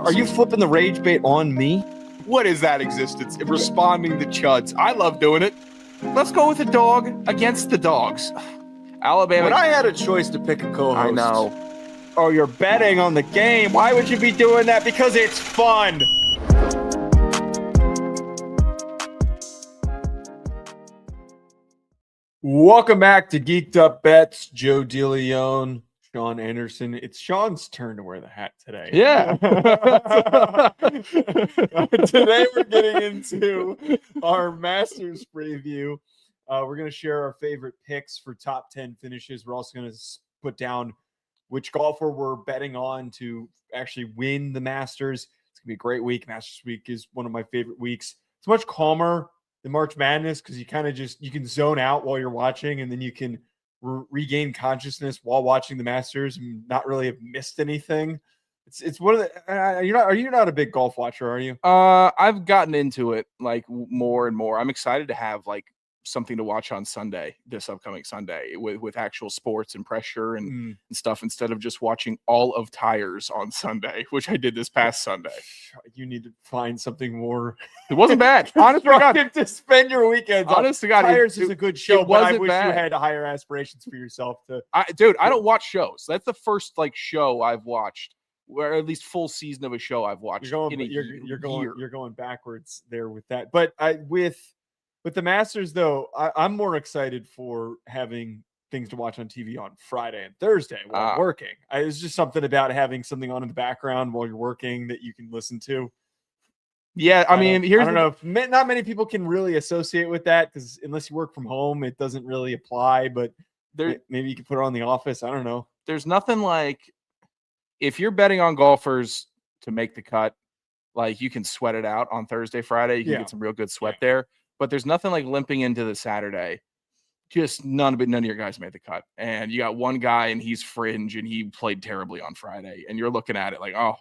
Are you flipping the rage bait on me? What is that existence? Responding to chuds. I love doing it. Let's go with the dog against the dogs. Alabama. When I had a choice to pick a co-host. I know. Oh, you're betting on the game. Why would you be doing that? Because it's fun. Welcome back to Geeked Up Bets. Joe DeLeone, Sean Anderson. It's Sean's turn to wear the hat today. Yeah. Today we're getting into our Masters preview. We're going to share our favorite picks for top 10 finishes. We're also going to put down which golfer we're betting on to actually win the Masters. It's going to be a great week. Masters week is one of my favorite weeks. It's much calmer than March Madness because you kind of you can zone out while you're watching, and then you can regain consciousness while watching the Masters and not really have missed anything. It's one of the are you not a big golf watcher, are you? I've gotten into it like more and more. I'm excited to have like something to watch on Sunday, this upcoming Sunday, with actual sports and pressure and stuff, instead of just watching all of Tires on Sunday, which I did this past Sunday. You need to find something more. It wasn't bad. Honest to God, to spend your weekends. Honest to God, Tires is a good show, but I wish bad. you had higher aspirations for yourself. Dude, I don't watch shows. That's the first like show I've watched, or at least full season of a show I've watched. You're going backwards there with that. But with the Masters, though, I'm more excited for having things to watch on TV on Friday and Thursday while I'm working. It's just something about having something on in the background while you're working that you can listen to. Yeah, I mean, I don't know if not many people can really associate with that because unless you work from home, it doesn't really apply. But maybe you can put it on The Office. I don't know. There's nothing like if you're betting on golfers to make the cut, like you can sweat it out on Thursday, Friday. You can get some real good sweat there. But there's nothing like limping into the Saturday. Just none of your guys made the cut. And you got one guy and he's fringe and he played terribly on Friday. And you're looking at it like, oh,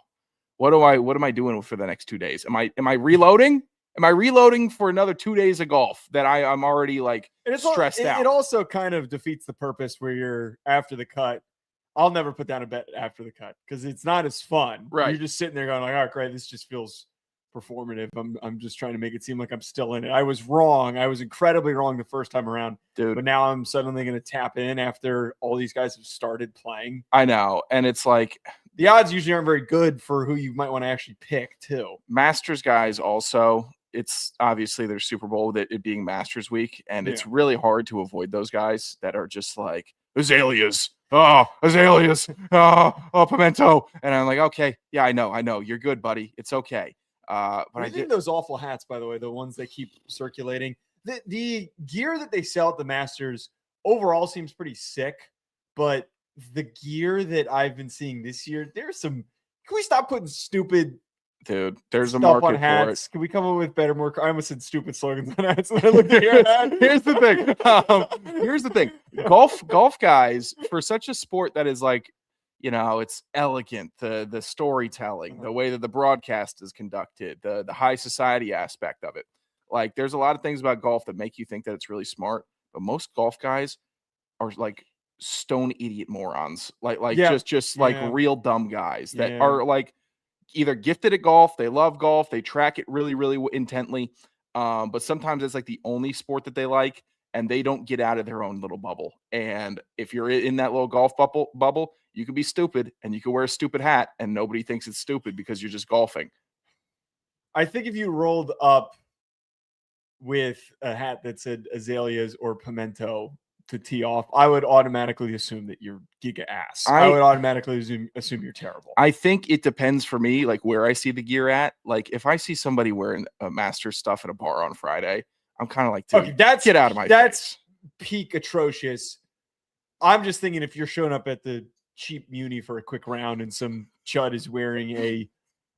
what am I doing for the next 2 days? Am I reloading? Am I reloading for another 2 days of golf that I'm already like stressed out? It also kind of defeats the purpose where you're after the cut. I'll never put down a bet after the cut because it's not as fun. Right. You're just sitting there going like, oh, great, this just feels performative. I'm just trying to make it seem like I'm still in it. I was wrong. I was incredibly wrong the first time around, dude. But now I'm suddenly going to tap in after all these guys have started playing. I know, and it's like the odds usually aren't very good for who you might want to actually pick too. Masters guys also. It's obviously their Super Bowl with it being Masters week, and it's really hard to avoid those guys that are just like azaleas. Oh, azaleas. Oh, pimento. And I'm like, okay, yeah, I know. You're good, buddy. It's okay. But I think those awful hats, by the way, the ones they keep circulating, the gear that they sell at the Masters overall seems pretty sick, but the gear that I've been seeing this year, there's some. Can we stop putting stupid? Dude, there's a stuff market on hats. for it. Can we come up with better, more? I almost said stupid slogans on hats. When I look at your hat. Here's the thing. Golf guys, for such a sport that is like, you know, it's elegant, the storytelling, the way that the broadcast is conducted, the high society aspect of it. Like, there's a lot of things about golf that make you think that it's really smart, but most golf guys are like stone idiot morons, just real dumb guys that are like either gifted at golf, they love golf, they track it really, really intently, but sometimes it's like the only sport that they like, and they don't get out of their own little bubble. And if you're in that little golf bubble, you can be stupid and you can wear a stupid hat and nobody thinks it's stupid because you're just golfing. I think if you rolled up with a hat that said azaleas or pimento to tee off, I would automatically assume that you're giga ass. I would automatically assume you're terrible. I think it depends for me, like where I see the gear at. Like if I see somebody wearing a Masters stuff at a bar on Friday, I'm kind of like, get out of my face. That's peak atrocious. I'm just thinking if you're showing up at the cheap Muni for a quick round and some chud is wearing a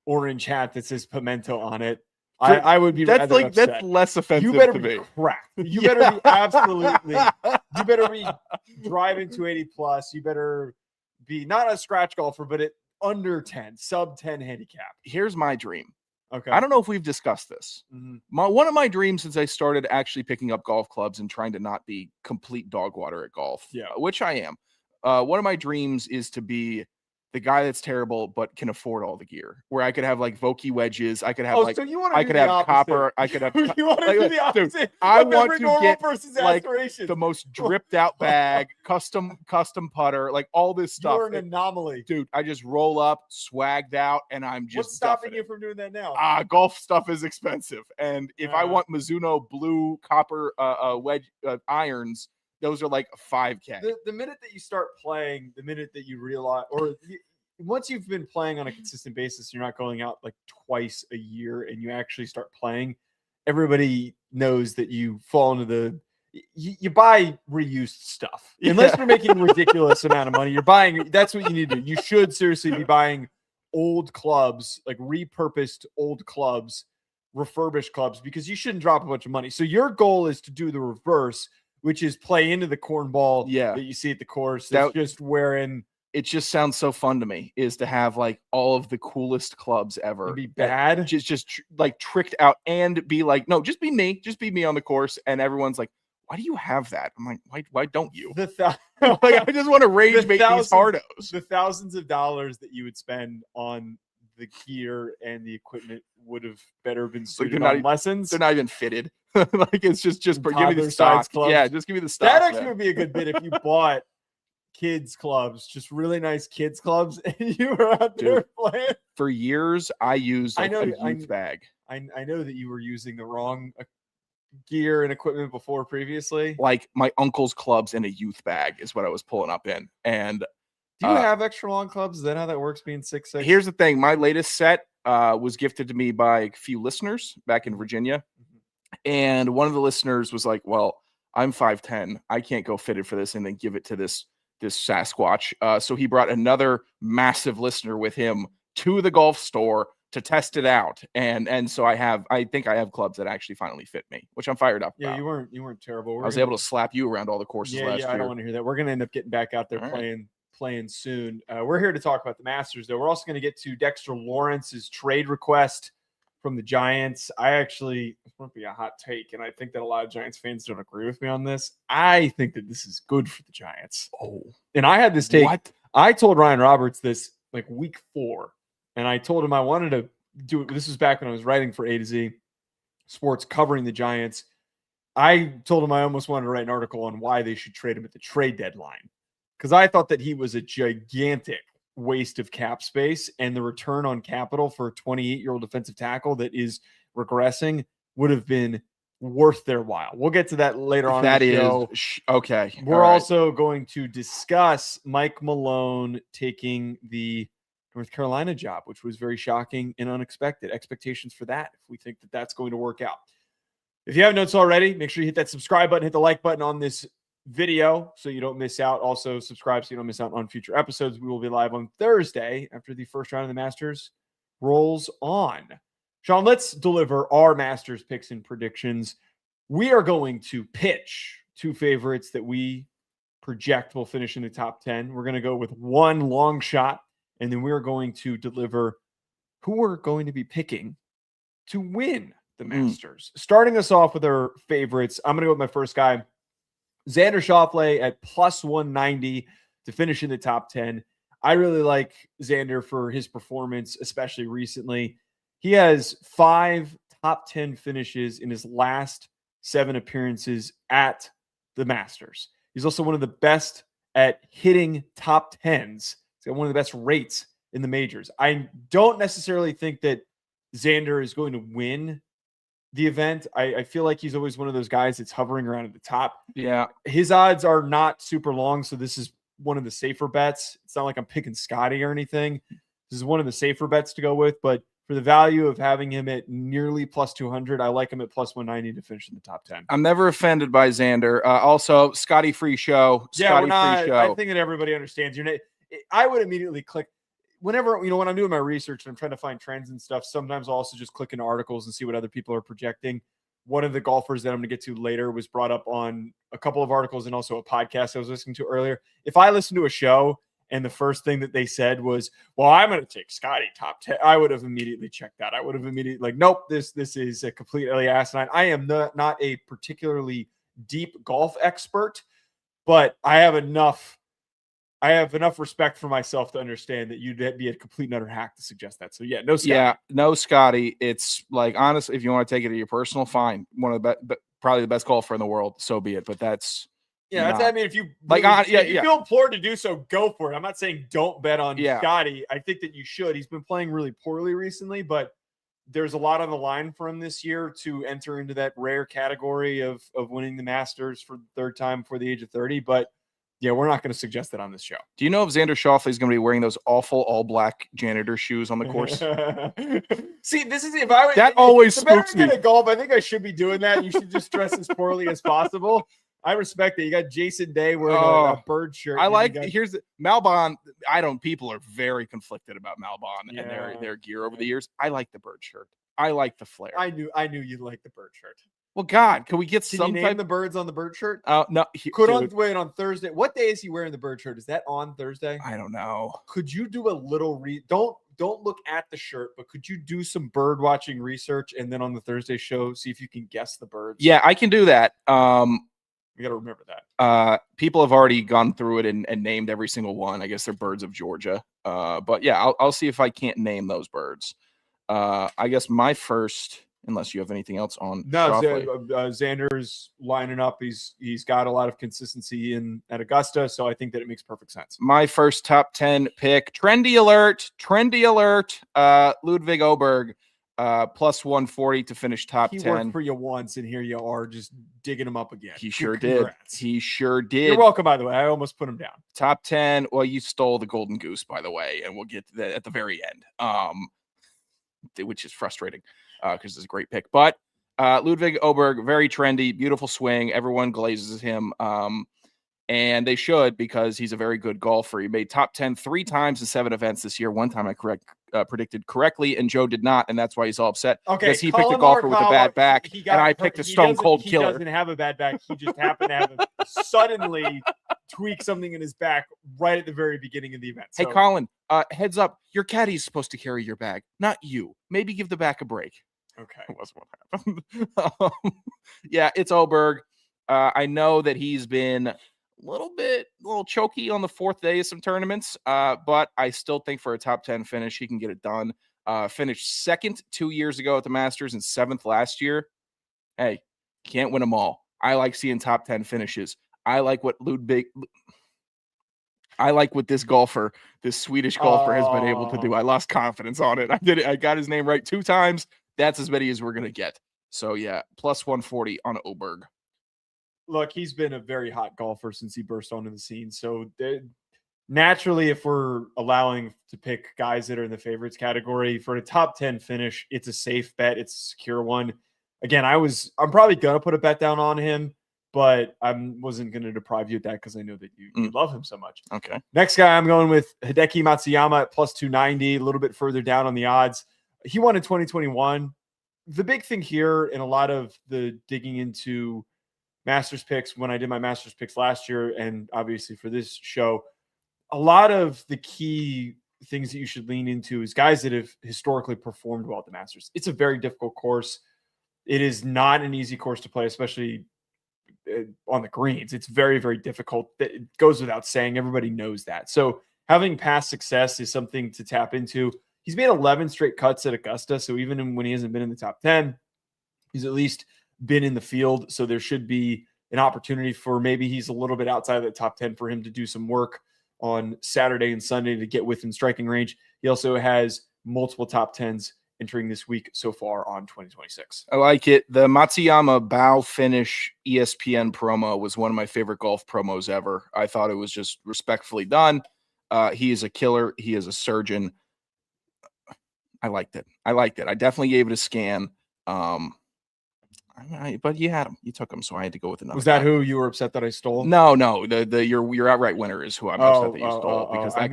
orange hat that says pimento on it, I would be that's like upset. That's less offensive. You better to be me. cracked. You better be absolutely. You better be driving 280 plus. You better be not a scratch golfer, but at under 10, sub 10 handicap. Here's my dream. Okay. I don't know if we've discussed this. Mm-hmm. One of my dreams since I started actually picking up golf clubs and trying to not be complete dog water at golf, which I am. One of my dreams is to be the guy that's terrible but can afford all the gear. Where I could have like Vokey wedges, I could have So you want to I do could the have opposite. copper, I could have You want to do the dude, opposite. I of want every to normal get, person's like, aspiration. the most dripped out bag, custom putter, like all this stuff. You're an anomaly. Dude, I just roll up, swagged out, and I'm just What's stopping duffing you it. from doing that now? Golf stuff is expensive, and if I want Mizuno blue copper wedge irons, those are like $5K. The minute that you start playing, the minute that you realize, once you've been playing on a consistent basis, you're not going out like twice a year, and you actually start playing, everybody knows that you fall into you buy reused stuff. Unless you're making a ridiculous amount of money, you're buying. That's what you need to do. You should seriously be buying old clubs, like repurposed old clubs, refurbished clubs, because you shouldn't drop a bunch of money. So your goal is to do the reverse, which is play into the cornball that you see at the course. That's just wearing. It just sounds so fun to me, is to have like all of the coolest clubs ever. Be bad, just like tricked out, and be like, no, just be me on the course, and everyone's like, why do you have that? I'm like, why don't you? Like, I just want to rage make these hardos. The thousands of dollars that you would spend on the gear and the equipment would have better been suited on lessons. They're not even fitted. Like, it's just give me the stock. Yeah, just give me the stock. That actually would be a good bit if you bought kids clubs, just really nice kids clubs, and you were out there playing. For years, I used a youth bag. I know that you were using the wrong gear and equipment before previously. Like my uncle's clubs in a youth bag is what I was pulling up in. And do you have extra long clubs? Is that how that works, being 6'6"? Here's the thing. My latest set was gifted to me by a few listeners back in Virginia. And one of the listeners was like, well, I'm 5'10". I can't go fitted for this and then give it to this Sasquatch. So he brought another massive listener with him to the golf store to test it out. And so I think I have clubs that actually finally fit me, which I'm fired up about. You weren't terrible. I was able to slap you around all the courses last year. I don't want to hear that. We're going to end up getting back out there playing soon. We're here to talk about the Masters, though. We're also going to get to Dexter Lawrence's trade request from the Giants. This might be a hot take, and I think that a lot of Giants fans don't agree with me on this. I think that this is good for the Giants. And I had this take. What? I told Ryan Roberts this like week 4, and I told him I wanted to do it. This was back when I was writing for A to Z Sports covering the Giants. I told him I almost wanted to write an article on why they should trade him at the trade deadline, because I thought that he was a gigantic waste of cap space, and the return on capital for a 28-year-old defensive tackle that is regressing would have been worth their while. We'll get to that later on. That is okay. We're also going to discuss Mike Malone taking the North Carolina job, which was very shocking and unexpected. Expectations for that, if we think that that's going to work out. If you haven't noticed already, make sure you hit that subscribe button, hit the like button on this video so you don't miss out. Also, subscribe so you don't miss out on future episodes. We will be live on Thursday after the first round of the Masters rolls on. Sean, let's deliver our Masters picks and predictions. We are going to pitch 2 favorites that we project will finish in the top 10. We're going to go with one long shot, and then we're going to deliver who we're going to be picking to win the Masters. Starting us off with our favorites, I'm going to go with my first guy, Xander Schauffele at plus 190 to finish in the top 10. I really like Xander for his performance, especially recently. He has 5 top 10 finishes in his last 7 appearances at the Masters. He's also one of the best at hitting top 10s. He's got one of the best rates in the majors. I don't necessarily think that Xander is going to win the event. I feel like he's always one of those guys that's hovering around at the top. Yeah. His odds are not super long, so this is one of the safer bets. It's not like I'm picking Scottie or anything. This is one of the safer bets to go with, but for the value of having him at nearly plus 200, I like him at plus 190 to finish in the top 10. I'm never offended by Xander. Also, Scottie free show. Free show. I think that everybody understands your name. I would immediately click. Whenever, when I'm doing my research and I'm trying to find trends and stuff, sometimes I'll also just click into articles and see what other people are projecting. One of the golfers that I'm going to get to later was brought up on a couple of articles and also a podcast I was listening to earlier. If I listen to a show and the first thing that they said was, well, I'm going to take Scottie top 10, I would have immediately checked that. I would have immediately like, nope, this is a completely asinine. I am not a particularly deep golf expert, but I have enough I have enough respect for myself to understand that you'd be a complete and utter hack to suggest that. So yeah, no Scottie. Yeah, no Scottie. It's like, honestly, if you want to take it to your personal, fine. One of the probably the best golfer in the world, so be it. But that's I mean, if you if you feel implored to do so, go for it. I'm not saying don't bet on Yeah. Scottie. I think that you should. He's been playing really poorly recently, but there's a lot on the line for him this year to enter into that rare category of winning the Masters for the third time before the age of 30. But yeah, we're not going to suggest that on this show. Do you know if Xander Schauffele is going to be wearing those awful all black janitor shoes on the course? See, this is if I was That always the spooks better me. get a golf. I think I should be doing that. You should just dress as poorly as possible. I respect it. You got Jason Day wearing a bird shirt. I like. Here's the Malbon. People are very conflicted about Malbon and their gear over the years. I like the bird shirt. I like the flair. I knew you'd like the bird shirt. Well, God, can we get Can some you name type the birds on the bird shirt? No. Wait on Thursday. What day is he wearing the bird shirt? Is that on Thursday? I don't know. Could you do a little don't look at the shirt, but could you do some bird watching research and then on the Thursday show see if you can guess the birds? Yeah, I can do that. We got to remember that. People have already gone through it and named every single one. I guess they're birds of Georgia. But yeah, I'll see if I can't name those birds. I guess my first, unless you have anything else on. No, Xander's lining up. He's got a lot of consistency at Augusta, so I think that it makes perfect sense. My first top 10 pick, trendy alert. Ludwig Oberg, plus 140 to finish top 10. He worked for you once, and here you are just digging him up again. He sure did. He sure did. You're welcome, by the way. I almost put him down. Top 10. Well, you stole the golden goose, by the way, and we'll get to that at the very end. Which is frustrating because it's a great pick. But Ludwig Oberg, very trendy, beautiful swing. Everyone glazes him. And they should, because he's a very good golfer. He made top 10 3 times in 7 events this year. One time I predicted correctly, and Joe did not, and that's why he's all upset. Okay, because he picked a golfer with a bad back, and I picked a stone cold killer. He doesn't have a bad back. He just happened to have suddenly tweak something in his back right at the very beginning of the event. Hey, Colin, heads up. Your caddy's supposed to carry your bag, not you. Maybe give the back a break. Okay. That's what happened. Yeah, it's Oberg. I know that he's been a little choky on the 4th day of some tournaments, but I still think for a top 10 finish, he can get it done. Finished 2nd 2 years ago at the Masters and 7th last year. Hey, can't win them all. I like seeing top 10 finishes. I like what this golfer, this Swedish golfer, has been able to do. I lost confidence on it. I did it. I got his name right 2 times. That's as many as we're going to get. So yeah, plus 140 on Oberg. Look, he's been a very hot golfer since he burst onto the scene. So naturally, if we're allowing to pick guys that are in the favorites category for a top 10 finish, it's a safe bet. It's a secure one. Again, I'm probably going to put a bet down on him, but I wasn't going to deprive you of that because I know that you love him so much. Okay. Next guy, I'm going with Hideki Matsuyama at plus 290, a little bit further down on the odds. He won in 2021. The big thing here, and a lot of the digging into Masters picks when I did my Masters picks last year, and obviously for this show, a lot of the key things that you should lean into is guys that have historically performed well at the Masters. It's a very difficult course. It is not an easy course to play, especially on the greens. It's very, very difficult. It goes without saying. Everybody knows that. So having past success is something to tap into. He's made 11 straight cuts at Augusta. So even when he hasn't been in the top 10, he's at least been in the field. So there should be an opportunity for maybe he's a little bit outside of the top 10 for him to do some work on Saturday and Sunday to get within striking range. He also has multiple top 10s entering this week so far on 2026. I like it. The Matsuyama bow finish ESPN promo was one of my favorite golf promos ever. I thought it was just respectfully done. He is a killer. He is a surgeon. I liked it. I definitely gave it a scan. But you had him. You took him, so I had to go with another. Was that guy. who you were upset that I stole? No. Your outright winner is who I'm upset that you stole because that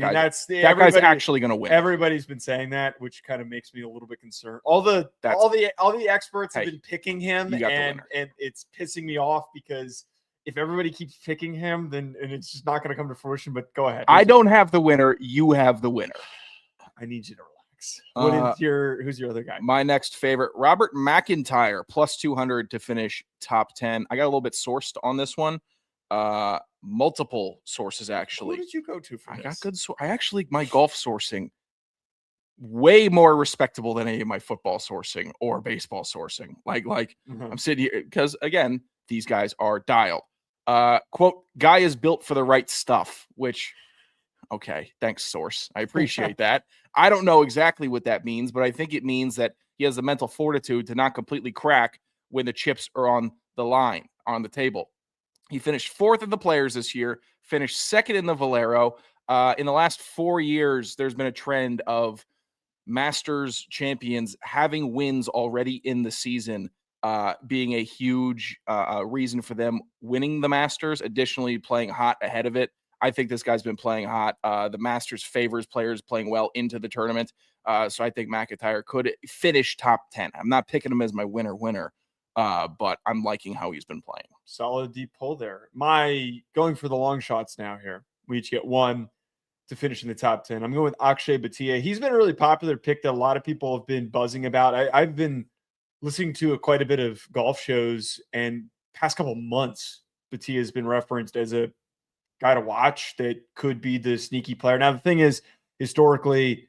guy's actually going to win. Everybody's been saying that, which kind of makes me a little bit concerned. All the experts have been picking him, and it's pissing me off because if everybody keeps picking him, then it's just not going to come to fruition. But go ahead. I don't have the winner. You have the winner. I need you to relax. Who's your other guy? My next favorite, Robert McIntyre, plus 200 to finish top 10. I got a little bit sourced on this one. multiple sources Who actually. did you go to for I this? got good. I actually, my golf sourcing way more respectable than any of my football sourcing or baseball sourcing. Like Mhm. I'm sitting here because again, these guys are dialed. Quote, guy is built for the right stuff, which okay, thanks, source. I appreciate that. I don't know exactly what that means, but I think it means that he has the mental fortitude to not completely crack when the chips are on the line, on the table. He finished fourth in the Players this year, finished second in the Valero. In the last 4 years, there's been a trend of Masters champions having wins already in the season, being a huge reason for them winning the Masters, additionally playing hot ahead of it. I think this guy's been playing hot. The Masters favors players playing well into the tournament. So I think McIntyre could finish top 10. I'm not picking him as my winner, but I'm liking how he's been playing. Solid deep pull there. My going for the long shots now here. We each get one to finish in the top 10. I'm going with Akshay Bhatia. He's been a really popular pick that a lot of people have been buzzing about. I've been listening to quite a bit of golf shows, and past couple months, Bhatia has been referenced as a guy to watch that could be the sneaky player. Now, the thing is, historically,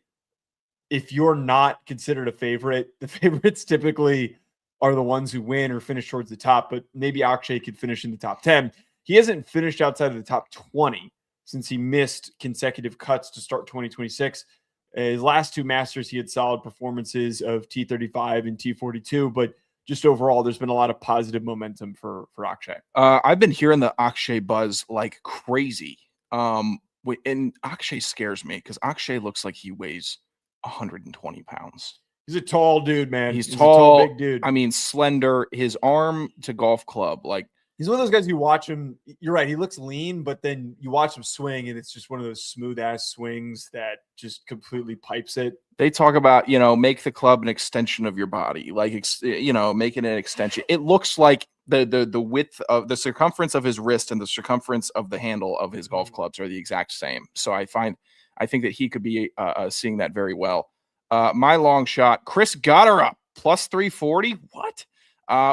if you're not considered a favorite, the favorites typically are the ones who win or finish towards the top, but maybe Akshay could finish in the top 10. He hasn't finished outside of the top 20 since he missed consecutive cuts to start 2026. His last two Masters, he had solid performances of T35 and T42, but just overall, there's been a lot of positive momentum for Akshay. I've been hearing the Akshay buzz like crazy. And Akshay scares me because Akshay looks like he weighs 120 pounds. He's a tall dude, man. He's a tall, big dude. I mean, slender. His arm to golf club, like he's one of those guys you watch him. You're right. He looks lean, but then you watch him swing, and it's just one of those smooth ass swings that just completely pipes it. They talk about, make the club an extension of your body, like, making it an extension. It looks like the width of the circumference of his wrist and the circumference of the handle of his golf clubs are the exact same. So I think that he could be seeing that very well. My long shot, Chris Gotterup, plus 340. What?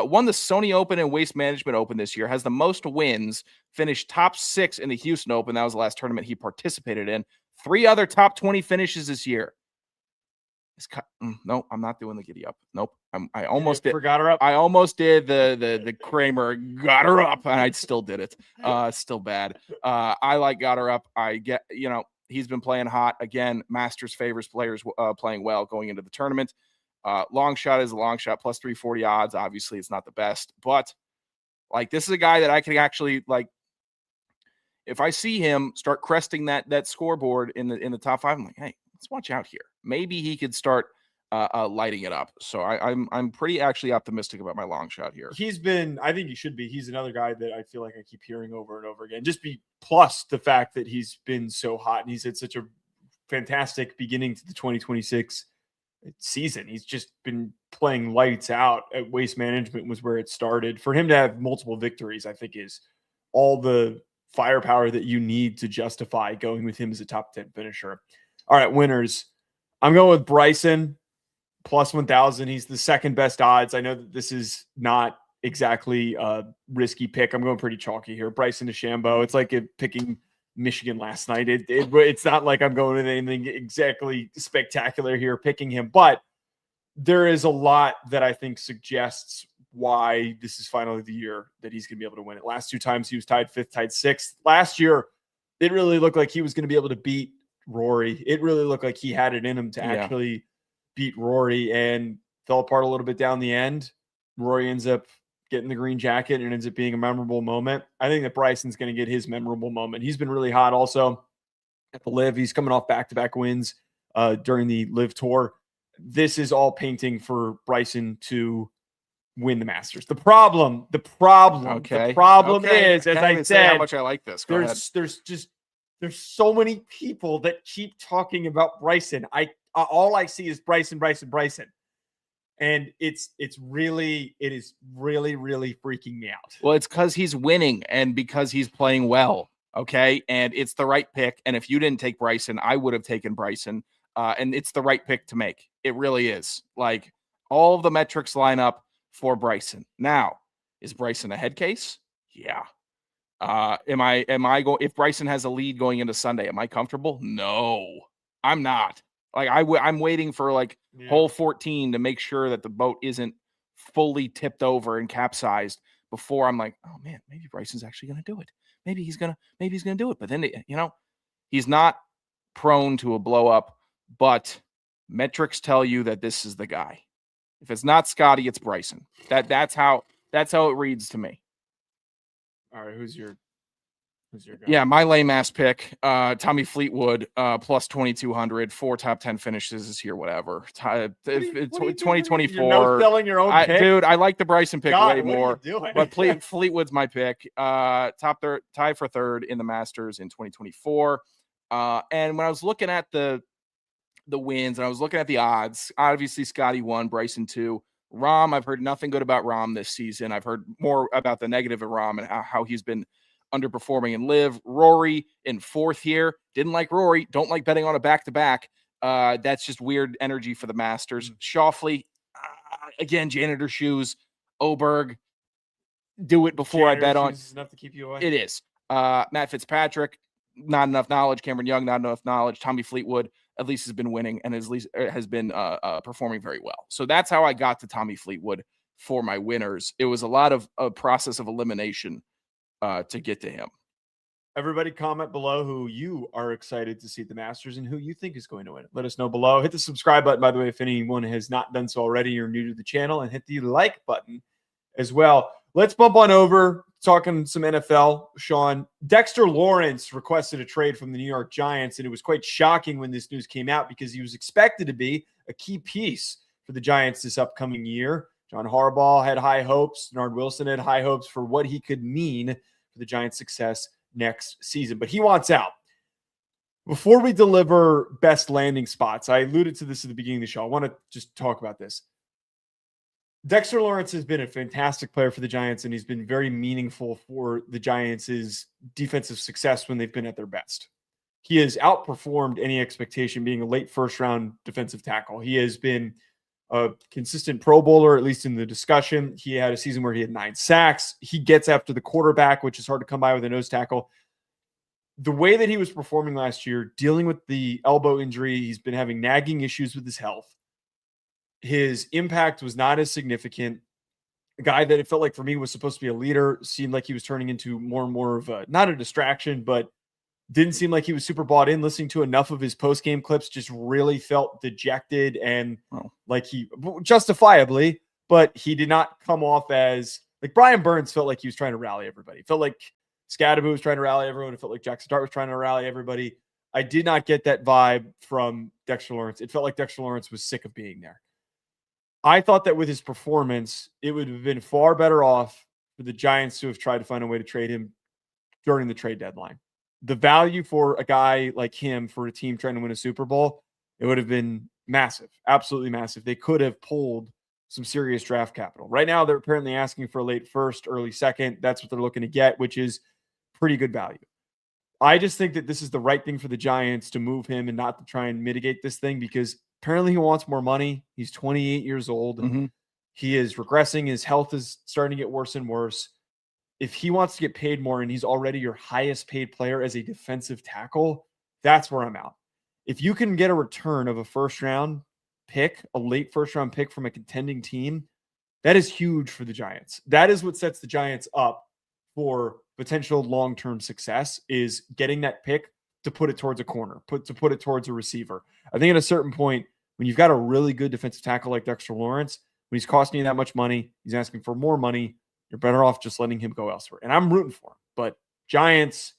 Won the Sony Open and Waste Management Open this year, has the most wins, finished top 6 in the Houston Open. That was the last tournament he participated in. 3 other top 20 finishes this year. No, I'm not doing the giddy up. Nope. I almost did. Got her up. I almost did the Kramer got her up, and I still did it. Still bad. I like got her up. I get, he's been playing hot again. Masters favors players playing well going into the tournament. Long shot is a long shot, plus 340 odds. Obviously, it's not the best, but like this is a guy that I can actually like. If I see him start cresting that scoreboard in the top 5, I'm like, hey, let's watch out here. Maybe he could start lighting it up. So I'm pretty actually optimistic about my long shot here. I think he should be. He's another guy that I feel like I keep hearing over and over again. Just be plus the fact that he's been so hot and he's had such a fantastic beginning to the 2026 season. He's just been playing lights out. At Waste Management was where it started. For him to have multiple victories, I think is all the firepower that you need to justify going with him as a top 10 finisher. All right, winners. I'm going with Bryson, plus 1,000. He's the second best odds. I know that this is not exactly a risky pick. I'm going pretty chalky here. Bryson DeChambeau. It's like picking Michigan last night. It's not like I'm going with anything exactly spectacular here picking him, but there is a lot that I think suggests why this is finally the year that he's going to be able to win it. Last 2 times he was tied 5th, tied 6th. Last year, it really looked like he was going to be able to beat Rory. It really looked like he had it in him to actually beat Rory, and fell apart a little bit down the end. Rory ends up getting the green jacket and ends up being a memorable moment. I think that Bryson's going to get his memorable moment. He's been really hot also at the Live. He's coming off back-to-back wins during the Live Tour. This is all painting for Bryson to win the Masters. The problem is, as I said, how much I like this. There's so many people that keep talking about Bryson. All I see is Bryson. And it is really freaking me out. Well, it's because he's winning and because he's playing well. Okay. And it's the right pick. And if you didn't take Bryson, I would have taken Bryson. And it's the right pick to make. It really is. Like, all of the metrics line up for Bryson. Now, is Bryson a head case? Yeah. Am I going, if Bryson has a lead going into Sunday, am I comfortable? No, I'm not. Like I'm waiting for like hole 14 to make sure that the boat isn't fully tipped over and capsized before I'm like, oh man, maybe Bryson's actually going to do it. Maybe he's going to do it. But then, he's not prone to a blow up, but metrics tell you that this is the guy. If it's not Scottie, it's Bryson. That's how it reads to me. All right, who's your guy? Yeah, my lame ass pick, Tommy Fleetwood, plus 2,200, 4 top 10 finishes this year, whatever. 2024. You're no selling your own pick? Dude, I like the Bryson pick way more. But Fleetwood's my pick. Tied for third in the Masters in 2024. And when I was looking at the wins and I was looking at the odds, obviously Scottie won, Bryson 2. Rahm, I've heard nothing good about Rahm this season. I've heard more about the negative of Rahm and how he's been underperforming in live. Rory in 4th here. Didn't like Rory. Don't like betting on a back-to-back. That's just weird energy for the Masters. Schauffele, again, janitor shoes. Oberg, do it before janitor I bet on. Is enough to keep you away. It is. Matt Fitzpatrick, not enough knowledge. Cameron Young, not enough knowledge. Tommy Fleetwood, at least has been winning and has been performing very well. So that's how I got to Tommy Fleetwood for my winners. It was a lot of a process of elimination to get to him. Everybody comment below who you are excited to see at the Masters and who you think is going to win it. Let us know below. Hit the subscribe button, by the way, if anyone has not done so already. You're new to the channel, and hit the like button as well. Let's bump on over, talking some NFL, Sean. Dexter Lawrence requested a trade from the New York Giants, and it was quite shocking when this news came out because he was expected to be a key piece for the Giants this upcoming year. John Harbaugh had high hopes. Nard Wilson had high hopes for what he could mean for the Giants' success next season, but he wants out. Before we deliver best landing spots, I alluded to this at the beginning of the show. I want to just talk about this. Dexter Lawrence has been a fantastic player for the Giants, and he's been very meaningful for the Giants' defensive success when they've been at their best. He has outperformed any expectation being a late first-round defensive tackle. He has been a consistent Pro Bowler, at least in the discussion. He had a season where he had 9 sacks. He gets after the quarterback, which is hard to come by with a nose tackle. The way that he was performing last year, dealing with the elbow injury, he's been having nagging issues with his health. His impact was not as significant. A guy that it felt like for me was supposed to be a leader seemed like he was turning into more and more of a, not a distraction, but didn't seem like he was super bought in. Listening to enough of his post-game clips, just really felt dejected and like he justifiably, but he did not come off as like Brian Burns felt like he was trying to rally everybody. It felt like Scatterbo was trying to rally everyone. It felt like Jackson Dart was trying to rally everybody. I did not get that vibe from Dexter Lawrence. It felt like Dexter Lawrence was sick of being there. I thought that with his performance, it would have been far better off for the Giants to have tried to find a way to trade him during the trade deadline. The value for a guy like him for a team trying to win a Super Bowl, it would have been massive, absolutely massive. They could have pulled some serious draft capital. Right now, they're apparently asking for a late first, early second. That's what they're looking to get, which is pretty good value. I just think that this is the right thing for the Giants to move him and not to try and mitigate this thing because apparently he wants more money. He's 28 years old. Mm-hmm. He is regressing. His health is starting to get worse and worse. If he wants to get paid more and he's already your highest paid player as a defensive tackle, that's where I'm out. If you can get a return of a first round pick, a late first round pick from a contending team, that is huge for the Giants. That is what sets the Giants up for potential long-term success, is getting that pick to put it towards a corner, to put it towards a receiver. I think at a certain point, when you've got a really good defensive tackle like Dexter Lawrence, when he's costing you that much money, he's asking for more money, you're better off just letting him go elsewhere. And I'm rooting for him, but Giants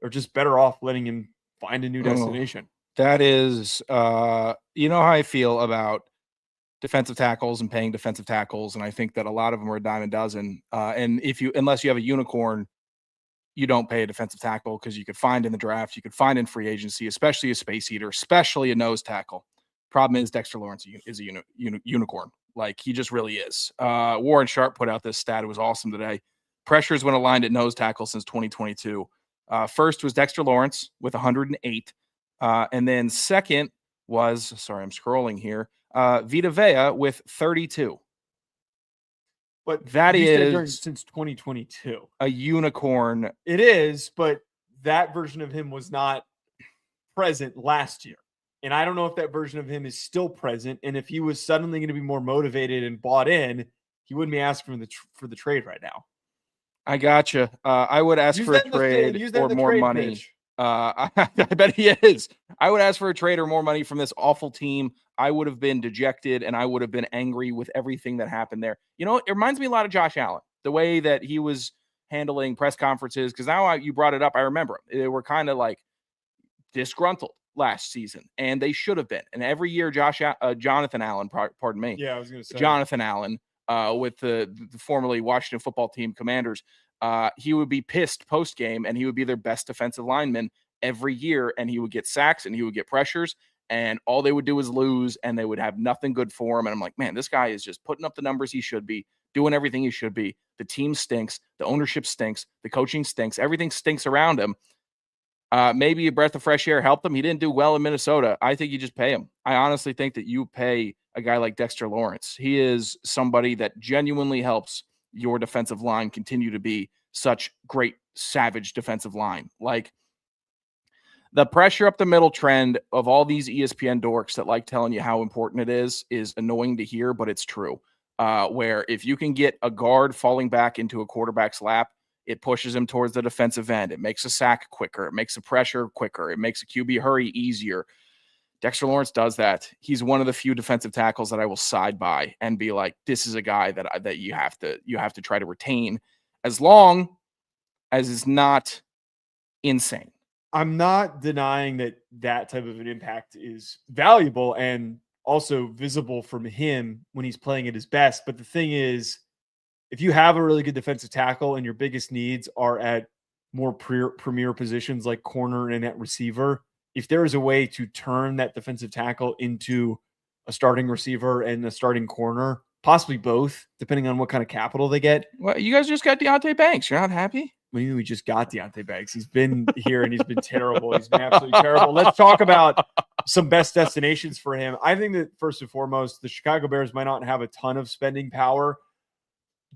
are just better off letting him find a new destination. That is, you know how I feel about defensive tackles and paying defensive tackles. And I think that a lot of them are a dime a dozen. And unless you have a unicorn, you don't pay a defensive tackle because you could find in the draft, you could find in free agency, especially a space eater, especially a nose tackle. Problem is Dexter Lawrence is a unicorn. Like he just really is. Warren Sharp put out this stat. It was awesome today. Pressures when aligned at nose tackle since 2022. First was Dexter Lawrence with 108. And then second was, sorry, I'm scrolling here, Vita Vea with 32. But That you said is since 2022. a unicorn. It is, but that version of him was not present last year. And I don't know if that version of him is still present. And if he was suddenly going to be more motivated and bought in, he wouldn't be asking for the trade right now. I gotcha. I would ask for a trade or more money. Pitch. I bet he is. I would ask for a trade or more money from this awful team. I would have been dejected and I would have been angry with everything that happened there. You know, it reminds me a lot of Josh Allen, the way that he was handling press conferences. Because now you brought it up, I remember they were kind of like disgruntled last season, and they should have been. And every year, Jonathan Allen, pardon me, I was going to say Jonathan Allen, with the formerly Washington football team Commanders, he would be pissed post game, and he would be their best defensive lineman every year, and he would get sacks and he would get pressures, and all they would do is lose, and they would have nothing good for him. And I'm like, man, this guy is just putting up the numbers he should be, doing everything he should be. The team stinks, the ownership stinks, the coaching stinks, everything stinks around him. Maybe a breath of fresh air helped him. He didn't do well in Minnesota. I think you just pay him. I honestly think that you pay a guy like Dexter Lawrence. He is somebody that genuinely helps your defensive line continue to be such great, savage defensive line. Like the pressure up the middle trend of all these ESPN dorks that like telling you how important it is annoying to hear, but it's true. Where if you can get a guard falling back into a quarterback's lap, it pushes him towards the defensive end. It makes a sack quicker. It makes a pressure quicker. It makes a QB hurry easier. Dexter Lawrence does that. He's one of the few defensive tackles that I will side by and be like, this is a guy that you have to try to retain as long as it's not insane. I'm not denying that type of an impact is valuable and also visible from him when he's playing at his best. But the thing is, if you have a really good defensive tackle and your biggest needs are at more premier positions like corner and at receiver, if there is a way to turn that defensive tackle into a starting receiver and a starting corner, possibly both, depending on what kind of capital they get. Well, you guys just got Deontay Banks. You're not happy? We just got Deontay Banks. He's been here and he's been terrible. He's been absolutely terrible. Let's talk about some best destinations for him. I think that first and foremost, the Chicago Bears might not have a ton of spending power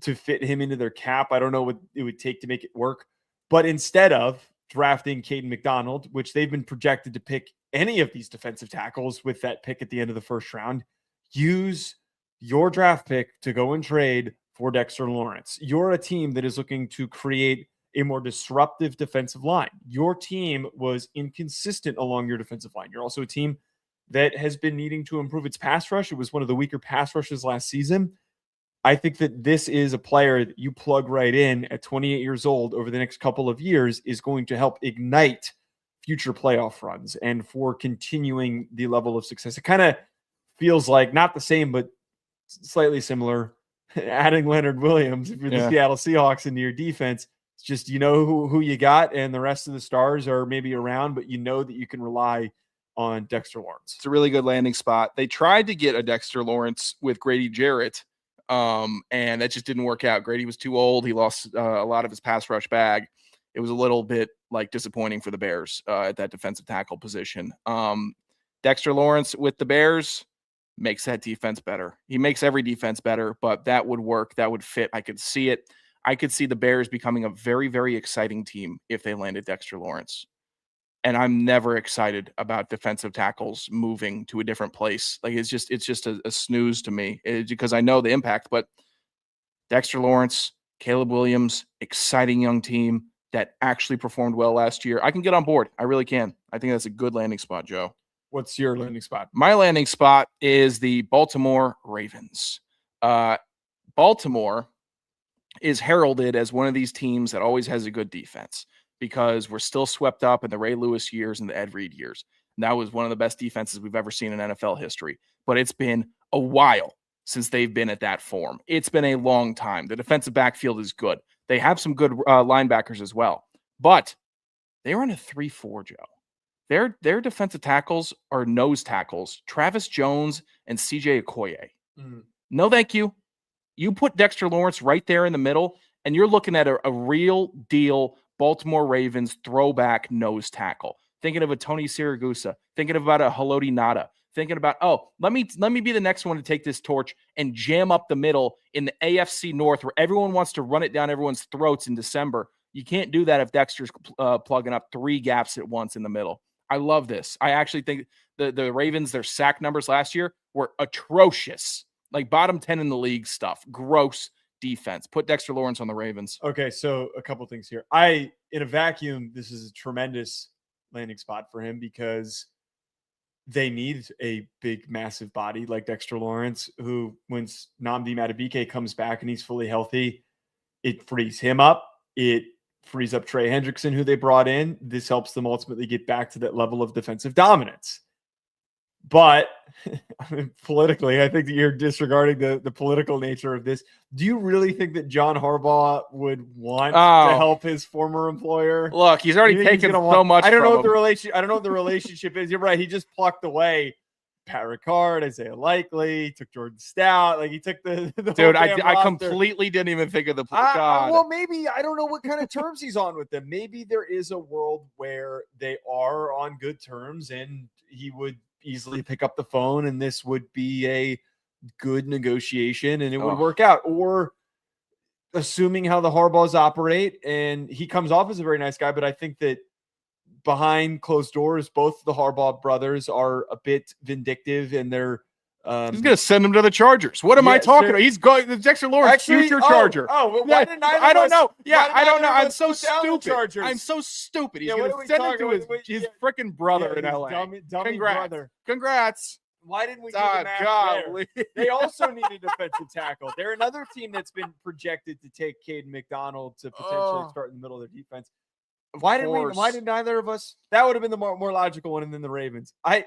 to fit him into their cap. I don't know what it would take to make it work. But instead of drafting Caden McDonald, which they've been projected to pick any of these defensive tackles with that pick at the end of the first round, use your draft pick to go and trade for Dexter Lawrence. You're a team that is looking to create a more disruptive defensive line. Your team was inconsistent along your defensive line. You're also a team that has been needing to improve its pass rush. It was one of the weaker pass rushes last season. I think that this is a player that you plug right in at 28 years old over the next couple of years is going to help ignite future playoff runs and for continuing the level of success. It kind of feels like not the same, but slightly similar. Adding Leonard Williams, if you're the Seattle Seahawks into your defense, it's just, you know who you got and the rest of the stars are maybe around, but you know that you can rely on Dexter Lawrence. It's a really good landing spot. They tried to get a Dexter Lawrence with Grady Jarrett, and that just didn't work out. Grady was too old. He lost a lot of his pass rush bag. It was a little bit like disappointing for the Bears at that defensive tackle position. Dexter Lawrence with the Bears makes that defense better. He makes every defense better, but that would work. That would fit. I could see it. I could see the Bears becoming a very, very exciting team if they landed Dexter Lawrence. And I'm never excited about defensive tackles moving to a different place. Like it's just a snooze to me because I know the impact, but Dexter Lawrence, Caleb Williams, exciting young team that actually performed well last year. I can get on board. I really can. I think that's a good landing spot, Joe. What's your landing spot? My landing spot is the Baltimore Ravens. Baltimore is heralded as one of these teams that always has a good defense because we're still swept up in the Ray Lewis years and the Ed Reed years. And that was one of the best defenses we've ever seen in NFL history. But it's been a while since they've been at that form. It's been a long time. The defensive backfield is good. They have some good linebackers as well. But they run a 3-4, Joe. Their defensive tackles are nose tackles, Travis Jones and CJ Okoye. No, thank you. You put Dexter Lawrence right there in the middle, and you're looking at a real deal Baltimore Ravens throwback nose tackle. thinking of a Tony Siragusa, thinking about a Haloti Nada, thinking about, let me be the next one to take this torch and jam up the middle in the AFC North where everyone wants to run it down everyone's throats in December. You can't do that if Dexter's plugging up 3 gaps at once in the middle. I love this. I actually think the Ravens, their sack numbers last year were atrocious, like bottom 10 in the league stuff. Gross defense. Put Dexter Lawrence on the Ravens. Okay, so a couple things here. In a vacuum, this is a tremendous landing spot for him because they need a big, massive body like Dexter Lawrence, who, when Nnamdi Madubuike comes back and he's fully healthy, it frees him up. It frees up Trey Hendrickson, who they brought in. This helps them ultimately get back to that level of defensive dominance. But politically, I think that you're disregarding the political nature of this. Do you really think that John Harbaugh would want to help his former employer? Look, he's already taken so much. I don't know what the relationship is. You're right. He just plucked away Pat Ricard, Isaiah Likely, took Jordan Stout. Like, he took the dude. I completely didn't even think of the God. Well, maybe I don't know what kind of terms he's on with them. Maybe there is a world where they are on good terms, and he would easily pick up the phone, and this would be a good negotiation, and it would work out. Or assuming how the Harbaughs operate, and he comes off as a very nice guy, but I think that behind closed doors, both the Harbaugh brothers are a bit vindictive, and they're he's going to send him to the Chargers. What am I talking about? He's going to Dexter Lawrence, future Charger. Why didn't I don't know. Yeah, I don't know. I'm so stupid. I'm so stupid. He's going to send him to his freaking brother in LA. Dummy Congrats. Why didn't we do the math there? They also need a defensive tackle. They're another team that's been projected to take Caden McDonald to potentially start in the middle of their defense. Why did neither of us? That would have been the more logical one than the Ravens. I'm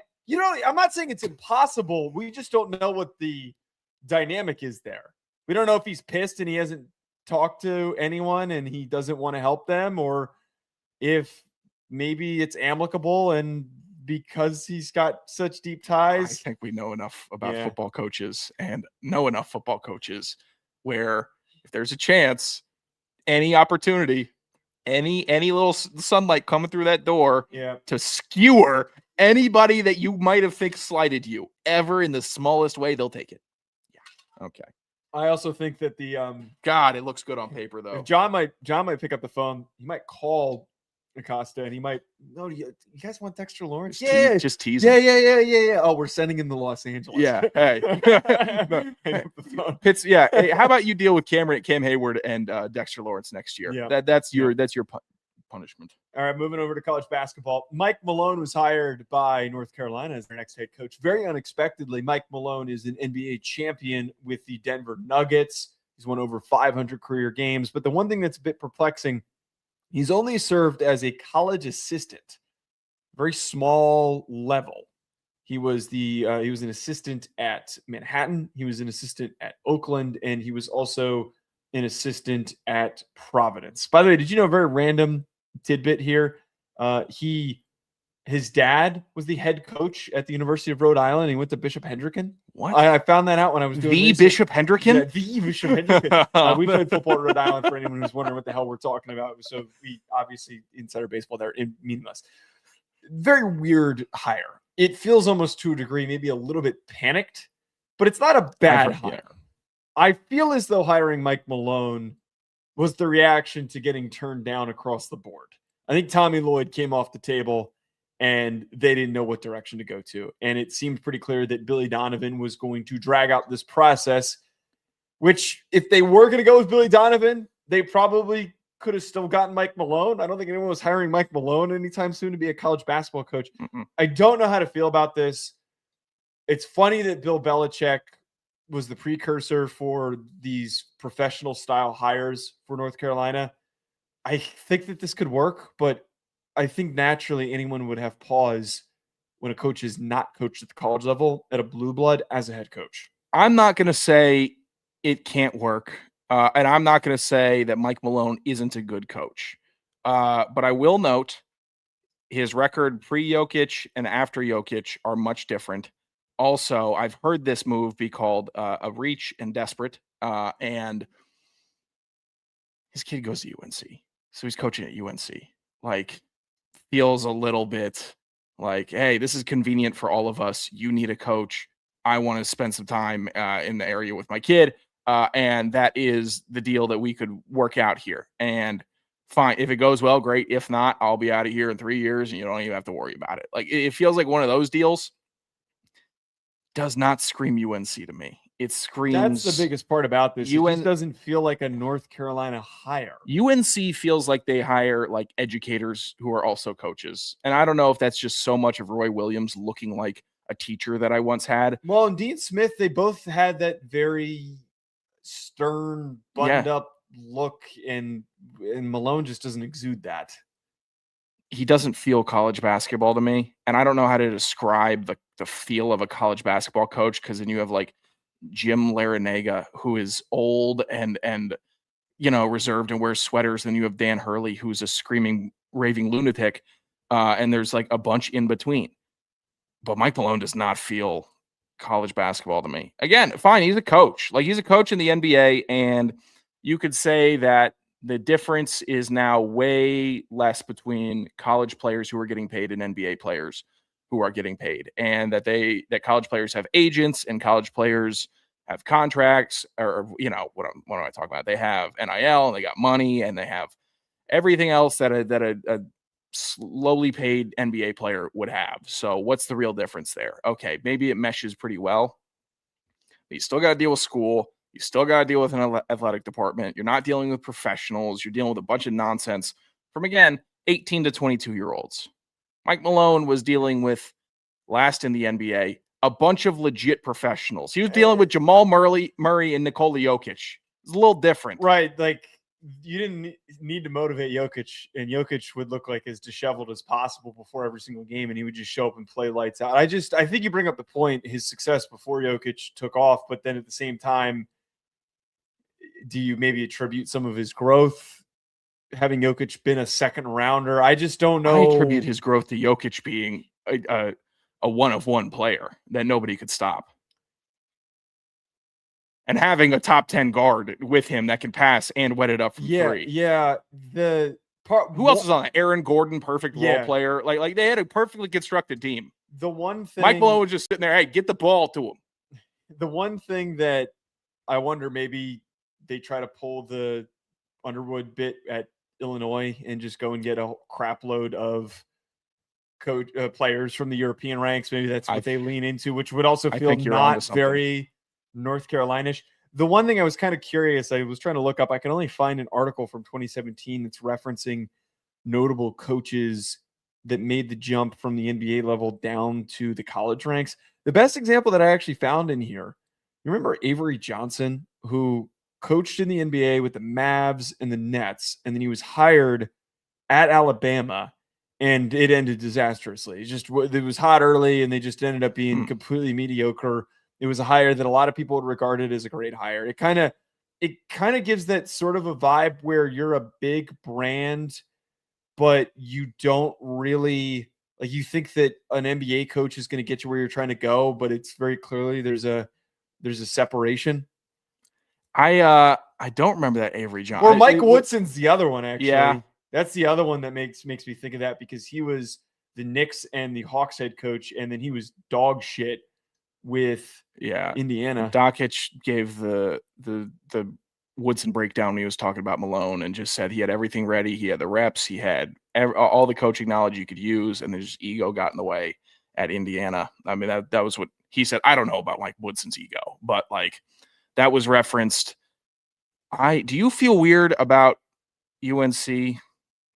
not saying it's impossible. We just don't know what the dynamic is there. We don't know if he's pissed and he hasn't talked to anyone and he doesn't want to help them, or if maybe it's amicable and because he's got such deep ties. I think we know enough about football coaches and know enough football coaches where if there's a chance, any opportunity, any little sunlight coming through that door to skewer anybody that you might have think slighted you ever in the smallest way, they'll take it. Yeah. Okay. I also think that the God, it looks good on paper though. John might pick up the phone. He might call Acosta and he might, no, you guys want Dexter Lawrence? Just teasing. Yeah. Oh, we're sending him to Los Angeles. Yeah. Hey. Hey, how about you deal with Cam Hayward and Dexter Lawrence next year? Yeah. That's your punishment. All right, moving over to college basketball. Mike Malone was hired by North Carolina as their next head coach. Very unexpectedly, Mike Malone is an NBA champion with the Denver Nuggets. He's won over 500 career games. But the one thing that's a bit perplexing, he's only served as a college assistant, very small level. He was an assistant at Manhattan. He was an assistant at Oakland, and he was also an assistant at Providence. By the way, did you know a very random tidbit here? His dad was the head coach at the University of Rhode Island. He went to Bishop Hendricken. What? I found that out when I was doing research. Bishop Hendricken? Yeah, the Bishop Hendricken. We played football at Rhode Island for anyone who's wondering what the hell we're talking about. So we obviously insider baseball there, meaningless. Very weird hire. It feels almost to a degree, maybe a little bit panicked, but it's not a bad hire. I feel as though hiring Mike Malone was the reaction to getting turned down across the board. I think Tommy Lloyd came off the table and they didn't know what direction to go to. And it seemed pretty clear that Billy Donovan was going to drag out this process, which if they were going to go with Billy Donovan, they probably could have still gotten Mike Malone. I don't think anyone was hiring Mike Malone anytime soon to be a college basketball coach. I don't know how to feel about this. It's funny that Bill Belichick was the precursor for these professional style hires for North Carolina. I think that this could work, but I think naturally anyone would have pause when a coach is not coached at the college level at a blue blood as a head coach. I'm not going to say it can't work. And I'm not going to say that Mike Malone isn't a good coach. But I will note his record pre-Jokic and after Jokic are much different. Also, I've heard this move be called a reach and desperate. And his kid goes to UNC. So he's coaching at UNC. Like, feels a little bit like, hey, this is convenient for all of us. You need a coach. I want to spend some time in the area with my kid. And that is the deal that we could work out here. And fine. If it goes well, great. If not, I'll be out of here in 3 years and you don't even have to worry about it. Like, it feels like one of those deals. Does not scream UNC to me. It screams. That's the biggest part about this. It just doesn't feel like a North Carolina hire. UNC feels like they hire like educators who are also coaches. And I don't know if that's just so much of Roy Williams looking like a teacher that I once had. Well, and Dean Smith, they both had that very stern, buttoned up look, and Malone just doesn't exude that. He doesn't feel college basketball to me. And I don't know how to describe the feel of a college basketball coach, because then you have like Jim Larinaga, who is old and reserved and wears sweaters. Then you have Dan Hurley, who's a screaming, raving lunatic. And there's like a bunch in between. But Mike Malone does not feel college basketball to me. Again, fine, he's a coach. Like, he's a coach in the NBA, and you could say that the difference is now way less between college players who are getting paid and NBA players who are getting paid, and that college players have agents and college players have contracts, or what am I talking about? They have NIL, and they got money, and they have everything else that a slowly paid NBA player would have. So what's the real difference there? Okay, maybe it meshes pretty well, but you still got to deal with school. You still got to deal with an athletic department. You're not dealing with professionals. You're dealing with a bunch of nonsense from, again, 18 to 22-year-olds. Mike Malone was dealing with, last in the NBA, a bunch of legit professionals. He was dealing with Jamal Murray and Nikola Jokic. It's a little different. Right, like, you didn't need to motivate Jokic, and Jokic would look like as disheveled as possible before every single game, and he would just show up and play lights out. I think you bring up the point, his success before Jokic took off, but then at the same time, do you maybe attribute some of his growth having Jokic been a second rounder? I just don't know. I attribute his growth to Jokic being a one-of-one player that nobody could stop. And having a top 10 guard with him that can pass and wet it up from three. Yeah. Who else was on that? Aaron Gordon, perfect role player. Like they had a perfectly constructed team. The one thing, Mike Malone was just sitting there, hey, get the ball to him. The one thing that I wonder, maybe they try to pull the Underwood bit at Illinois and just go and get a crap load of players from the European ranks. Maybe that's what they lean into, which would also feel not very North Carolinish. The one thing I was kind of curious, I was trying to look up, I can only find an article from 2017 that's referencing notable coaches that made the jump from the NBA level down to the college ranks. The best example that I actually found in here, you remember Avery Johnson, who coached in the NBA with the Mavs and the Nets, and then he was hired at Alabama, and it ended disastrously. It was hot early, and they just ended up being completely mediocre. It was a hire that a lot of people would regard it as a great hire. It kind of gives that sort of a vibe where you're a big brand, but you don't really, like, you think that an NBA coach is going to get you where you're trying to go, but it's very clearly there's a separation. I don't remember that Avery Johnson. Or Mike Woodson's the other one, actually. Yeah. That's the other one that makes me think of that, because he was the Knicks and the Hawks head coach, and then he was dog shit with Indiana. Doncic gave the Woodson breakdown when he was talking about Malone, and just said he had everything ready. He had the reps. He had all the coaching knowledge you could use, and then just ego got in the way at Indiana. I mean, that was what he said. I don't know about Mike Woodson's ego, but like that was referenced. Do you feel weird about UNC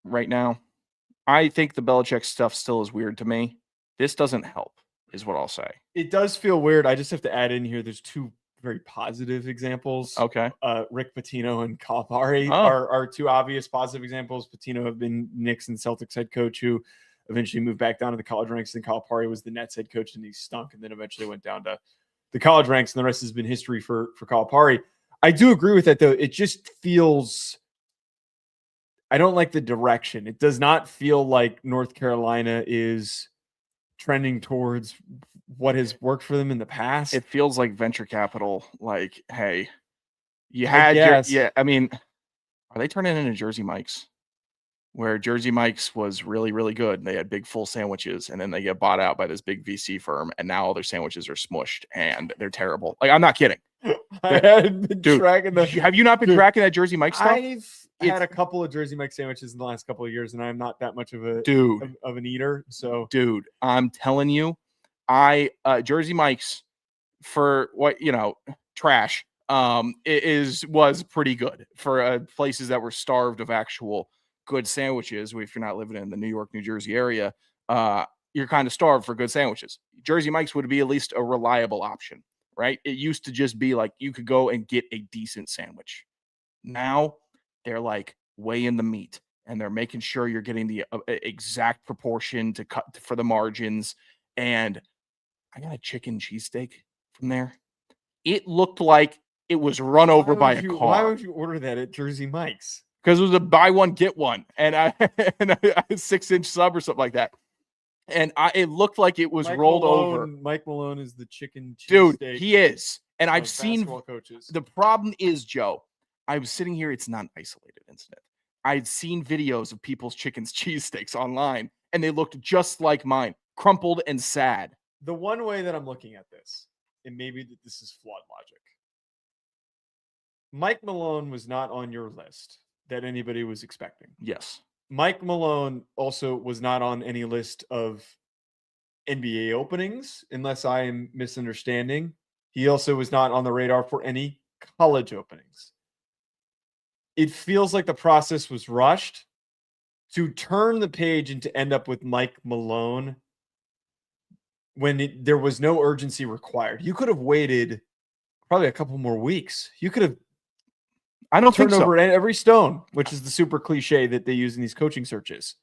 right now? I think the Belichick stuff still is weird to me. This doesn't help, is what I'll say. It does feel weird. I just have to add in here, there's two very positive examples. Okay. Rick Pitino and Calipari are two obvious positive examples. Pitino have been Knicks and Celtics head coach, who eventually moved back down to the college ranks, and Calipari was the Nets head coach, and he stunk, and then eventually went down to the college ranks, and the rest has been history for Calipari. I do agree with that, though. It just feels, I don't like the direction. It does not feel like North Carolina is trending towards what has worked for them in the past. It feels like venture capital. Like, hey, you had I mean, are they turning into Jersey Mike's? where Jersey Mike's was really, really good. They had big full sandwiches, and then they get bought out by this big VC firm, and now all their sandwiches are smushed and they're terrible. Like, I'm not kidding. I hadn't been Dude, tracking the. Have you not been tracking that Jersey Mike stuff? I've had a couple of Jersey Mike sandwiches in the last couple of years, and I'm not that much of a of an eater. So, dude, I'm telling you, Jersey Mike's for what trash. Was pretty good for places that were starved of actual good sandwiches. If you're not living in the New York, New Jersey area, you're kind of starved for good sandwiches. Jersey Mike's would be at least a reliable option, right? It used to just be like you could go and get a decent sandwich. Now they're like weighing the meat and they're making sure you're getting the exact proportion to cut for the margins. And I got a chicken cheesesteak from there. It looked like it was run over by a car. Why would you order that at Jersey Mike's? Because it was a buy one get one, and I had a 6-inch sub or something like that, and it looked like it was rolled over. Mike Malone is the chicken dude. cheesesteak. He is, and I've seen. Coaches. The problem is, Joe, I was sitting here. It's not an isolated incident. I'd seen videos of people's chicken cheesesteaks online, and they looked just like mine, crumpled and sad. The one way that I'm looking at this, and maybe that this is flawed logic. Mike Malone was not on your list that anybody was expecting. Yes. Mike Malone also was not on any list of NBA openings, unless I am misunderstanding. He also was not on the radar for any college openings. It feels like the process was rushed to turn the page and to end up with Mike Malone when there was no urgency required. You could have waited probably a couple more weeks. You could have turned over every stone, which is the super cliche that they use in these coaching searches.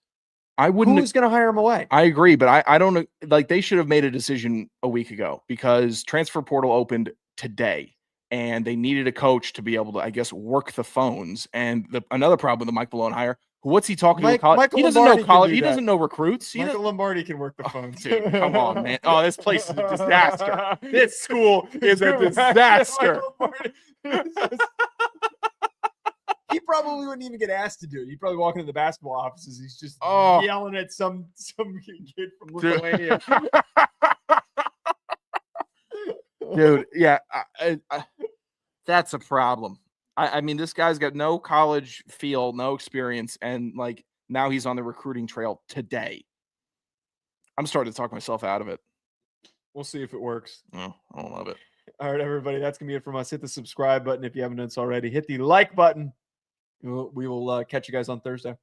Who's going to hire him away? I agree, but I don't know. Like, they should have made a decision a week ago because transfer portal opened today and they needed a coach to be able to, I guess, work the phones. And another problem with the Mike Malone hire, what's he talking to college? He doesn't know college. He doesn't know recruits. Michael Lombardi can work the phones. Dude, come on, man. Oh, this place is a disaster. This school is a disaster. He probably wouldn't even get asked to do it. He'd probably walk into the basketball offices. He's just yelling at some kid from Lithuania. Dude, yeah, that's a problem. I mean, this guy's got no college feel, no experience, and like now he's on the recruiting trail today. I'm starting to talk myself out of it. We'll see if it works. Oh, I don't love it. All right, everybody, that's gonna be it from us. Hit the subscribe button if you haven't done so already. Hit the like button. We will catch you guys on Thursday.